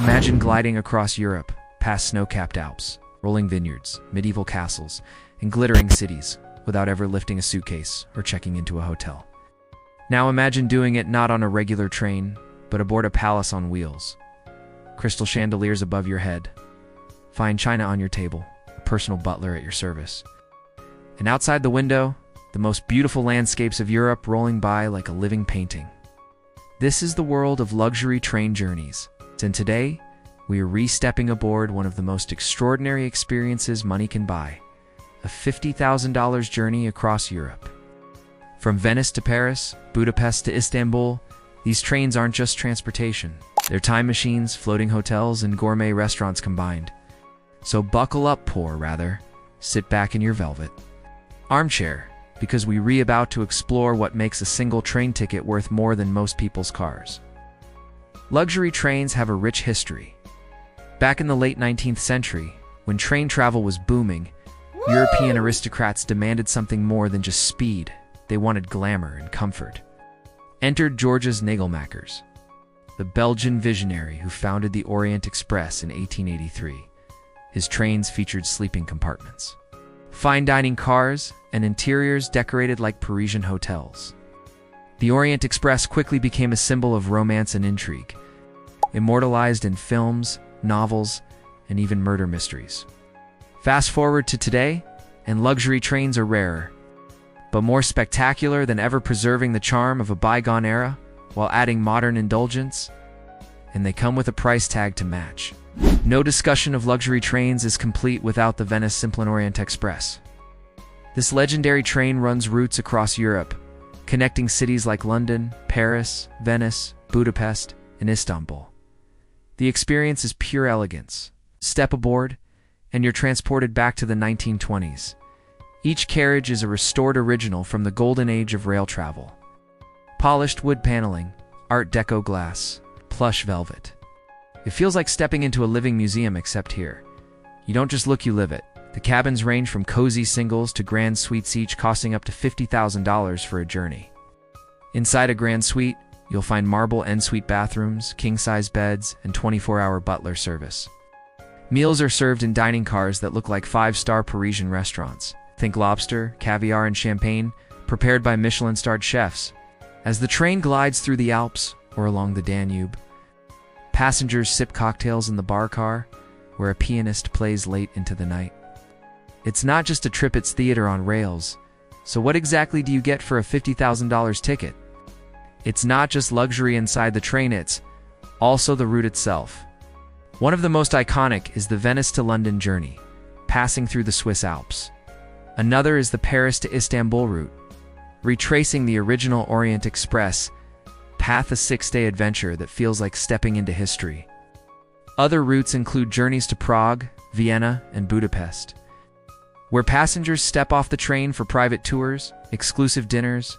Imagine gliding across Europe, past snow-capped Alps, rolling vineyards, medieval castles, and glittering cities, without ever lifting a suitcase or checking into a hotel. Now imagine doing it not on a regular train, but aboard a palace on wheels. Crystal chandeliers above your head, fine china on your table, a personal butler at your service. And outside the window, the most beautiful landscapes of Europe rolling by like a living painting. This is the world of luxury train journeys, and today, we are re-stepping aboard one of the most extraordinary experiences money can buy, a $50,000 journey across Europe. From Venice to Paris, Budapest to Istanbul, these trains aren't just transportation. They're time machines, floating hotels, and gourmet restaurants combined. So buckle up, sit back in your velvet armchair, because we're about to explore what makes a single train ticket worth more than most people's cars. Luxury trains have a rich history. Back in the late 19th century, when train travel was booming, European aristocrats demanded something more than just speed. They wanted glamour and comfort. Entered Georges Nagelmakers, the Belgian visionary who founded the Orient Express in 1883. His trains featured sleeping compartments, fine dining cars, and interiors decorated like Parisian hotels. The Orient Express quickly became a symbol of romance and intrigue, immortalized in films, novels, and even murder mysteries. Fast forward to today, and luxury trains are rarer, but more spectacular than ever, preserving the charm of a bygone era while adding modern indulgence, and they come with a price tag to match. No discussion of luxury trains is complete without the Venice Simplon Orient Express. This legendary train runs routes across Europe, connecting cities like London, Paris, Venice, Budapest, and Istanbul. The experience is pure elegance. Step aboard, and you're transported back to the 1920s. Each carriage is a restored original from the golden age of rail travel. Polished wood paneling, Art Deco glass, plush velvet. It feels like stepping into a living museum, except here. You don't just look, you live it. The cabins range from cozy singles to grand suites, each costing up to $50,000 for a journey. Inside a grand suite, you'll find marble en-suite bathrooms, king-size beds, and 24-hour butler service. Meals are served in dining cars that look like five-star Parisian restaurants. Think lobster, caviar, and champagne, prepared by Michelin-starred chefs. As the train glides through the Alps or along the Danube, passengers sip cocktails in the bar car, where a pianist plays late into the night. It's not just a trip, it's theater on rails. So what exactly do you get for a $50,000 ticket? It's not just luxury inside the train, it's also the route itself. One of the most iconic is the Venice to London journey, passing through the Swiss Alps. Another is the Paris to Istanbul route, retracing the original Orient Express path, a 6-day adventure that feels like stepping into history. Other routes include journeys to Prague, Vienna, and Budapest, where passengers step off the train for private tours, exclusive dinners,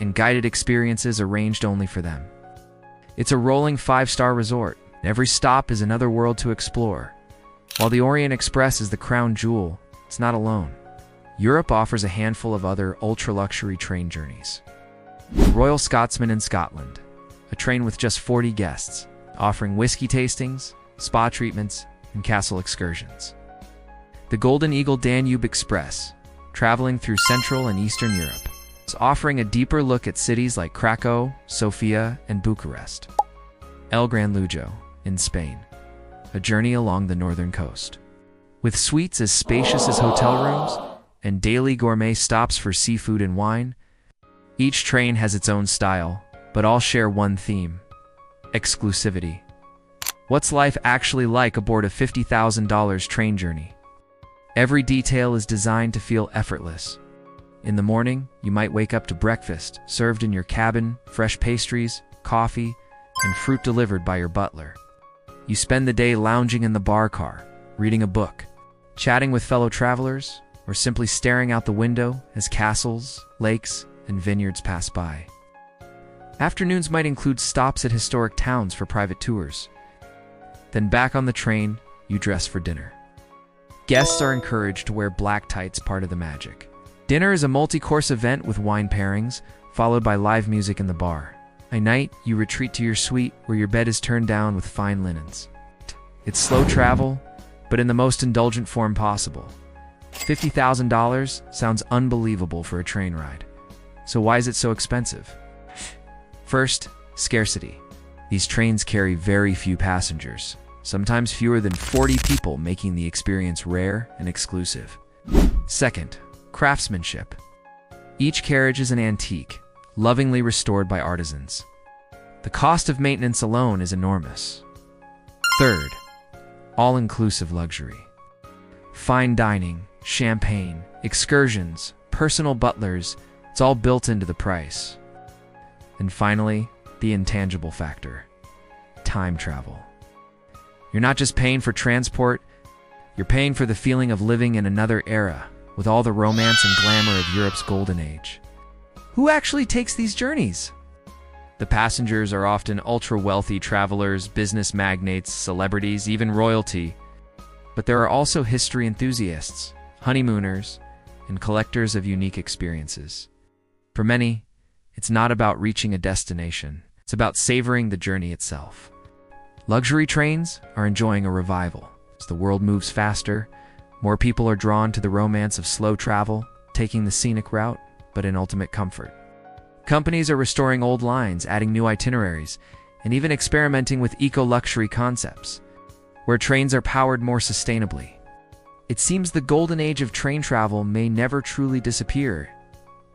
and guided experiences arranged only for them. It's a rolling 5-star resort. Every stop is another world to explore. While the Orient Express is the crown jewel, it's not alone. Europe offers a handful of other ultra-luxury train journeys. The Royal Scotsman in Scotland, a train with just 40 guests, offering whiskey tastings, spa treatments, and castle excursions. The Golden Eagle Danube Express, traveling through Central and Eastern Europe, is offering a deeper look at cities like Krakow, Sofia, and Bucharest. El Gran Lujo, in Spain, a journey along the northern coast. With suites as spacious as hotel rooms and daily gourmet stops for seafood and wine, each train has its own style, but all share one theme: exclusivity. What's life actually like aboard a $50,000 train journey? Every detail is designed to feel effortless. In the morning, you might wake up to breakfast served in your cabin, fresh pastries, coffee, and fruit delivered by your butler. You spend the day lounging in the bar car, reading a book, chatting with fellow travelers, or simply staring out the window as castles, lakes, and vineyards pass by. Afternoons might include stops at historic towns for private tours. Then back on the train, you dress for dinner. Guests are encouraged to wear black tights, part of the magic. Dinner is a multi-course event with wine pairings, followed by live music in the bar. At night, you retreat to your suite, where your bed is turned down with fine linens. It's slow travel, but in the most indulgent form possible. $50,000 sounds unbelievable for a train ride. So why is it so expensive? First, scarcity. These trains carry very few passengers, sometimes fewer than 40 people, making the experience rare and exclusive. Second, craftsmanship. Each carriage is an antique, lovingly restored by artisans. The cost of maintenance alone is enormous. Third, all-inclusive luxury. Fine dining, champagne, excursions, personal butlers, it's all built into the price. And finally, the intangible factor. Time travel. You're not just paying for transport, you're paying for the feeling of living in another era, with all the romance and glamour of Europe's golden age. Who actually takes these journeys? The passengers are often ultra-wealthy travelers, business magnates, celebrities, even royalty. But there are also history enthusiasts, honeymooners, and collectors of unique experiences. For many, it's not about reaching a destination. It's about savoring the journey itself. Luxury trains are enjoying a revival. As the world moves faster, more people are drawn to the romance of slow travel, taking the scenic route, but in ultimate comfort. Companies are restoring old lines, adding new itineraries, and even experimenting with eco-luxury concepts, where trains are powered more sustainably. It seems the golden age of train travel may never truly disappear,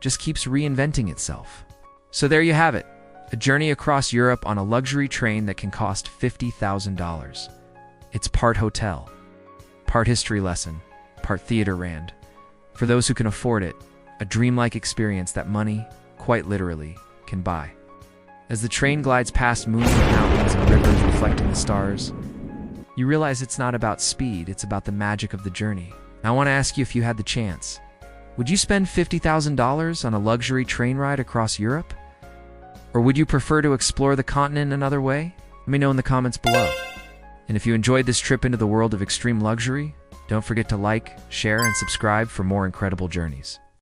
just keeps reinventing itself. So there you have it, a journey across Europe on a luxury train that can cost $50,000. It's part hotel, part history lesson, part theater rand. For those who can afford it, a dreamlike experience that money, quite literally, can buy. As the train glides past moonlit mountains and rivers reflecting the stars, you realize it's not about speed, it's about the magic of the journey. Now, I want to ask you, if you had the chance, would you spend $50,000 on a luxury train ride across Europe? Or would you prefer to explore the continent another way? Let me know in the comments below. And if you enjoyed this trip into the world of extreme luxury, don't forget to like, share, and subscribe for more incredible journeys.